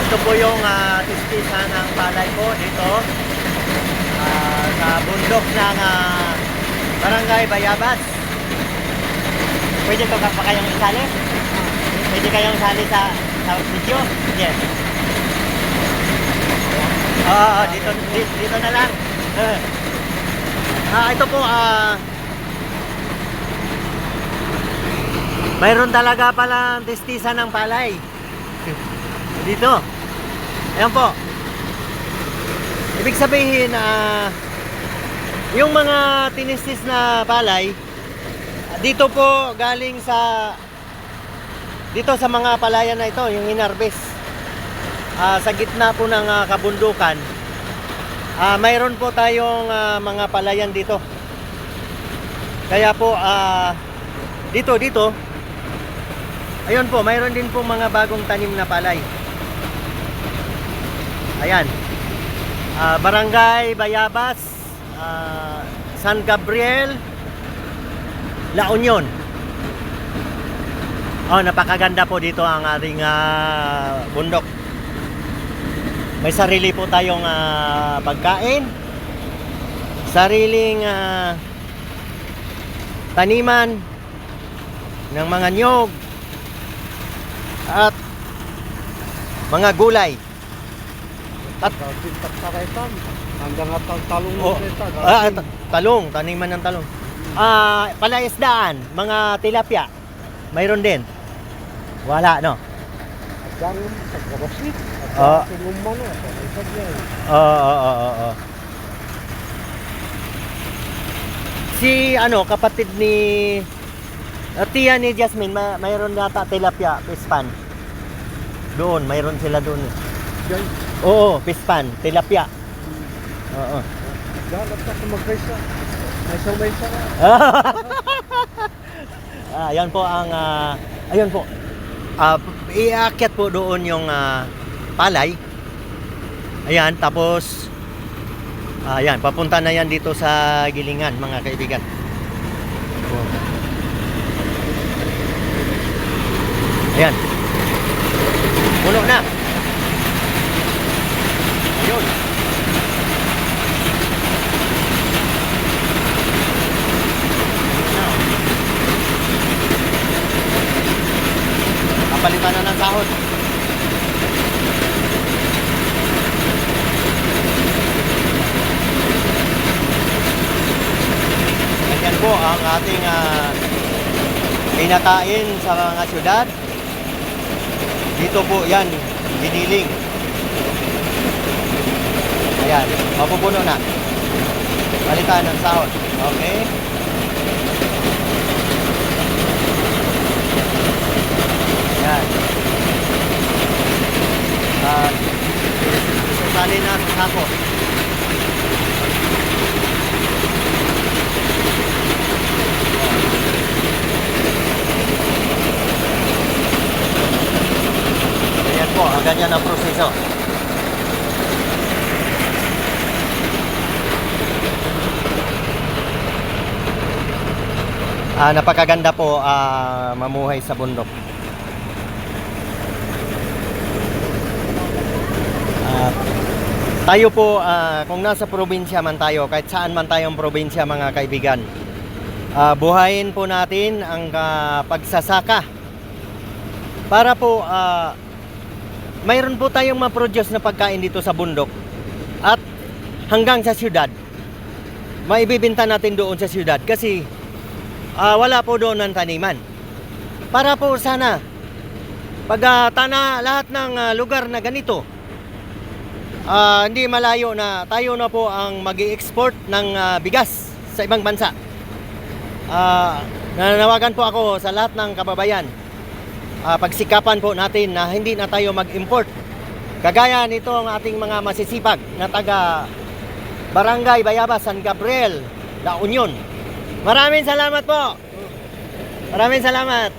Ito po yung tistisa ng palay po dito sa bundok ng Barangay Bayabas. Pwede ko pa kayong isali? Pwede kayong isali sa video? Yes. Dito na lang. Ito po mayroon talaga palang testisa ng palay dito. Ayan po. Ibig sabihin yung mga tinistis na palay dito po galing sa mga palayan na ito, yung inarbes sa gitna po ng kabundukan. Mayroon po tayong mga palayan dito. Kaya po dito ayun po, mayroon din po mga bagong tanim na palay. Ayan. Barangay Bayabas, San Gabriel, La Union. Napakaganda po dito ang ating bundok. May sarili po tayong pagkain, sariling taniman ng mga nyog at mga gulay. Hanggang talong Talong, taniman ng talong. Palaisdaan, mga tilapia. Mayroon din. Wala, no? Hanggang sa kabasit. Oo. Si kapatid ni tiya ni Jasmine, mayroon yata tilapia, pispan. Doon, mayroon sila doon. Oo, pispan, tilapia. Oo. Dapat ka magkaisa. May isa ka. Ayan po ang ayun po. Iakyat po doon yung palay. Ayan, tapos ayan, papunta na yan dito sa gilingan, mga kaibigan. Ayan. Puno na. Ayun. Kapalitan na ng sahod. Ganyan po ang ating pinakain sa mga syudad. Dito po yan, giniling. Ayan, mapupuno na. Palitan ng sahod. Okay. Ayan. Susali na sa sako. Ayan po, ang ganyan ang proseso. Napakaganda po mamuhay sa bundok. Tayo po, kung nasa probinsya man tayo, kahit saan man tayong probinsya, mga kaibigan, buhayin po natin ang pagsasaka para po mayroon po tayong ma-produce na pagkain dito sa bundok at hanggang sa syudad maibibenta natin doon sa syudad kasi wala po doon ng taniman. Para po sana pag lahat ng lugar na ganito, hindi malayo na tayo na po ang mag-i-export ng bigas sa ibang bansa. Nananawagan po ako sa lahat ng kababayan, pagsikapan po natin na hindi na tayo mag-import. Kagaya nito ang ating mga masisipag na taga Barangay Bayabas, San Gabriel, La Union. Maraming salamat po. Maraming salamat.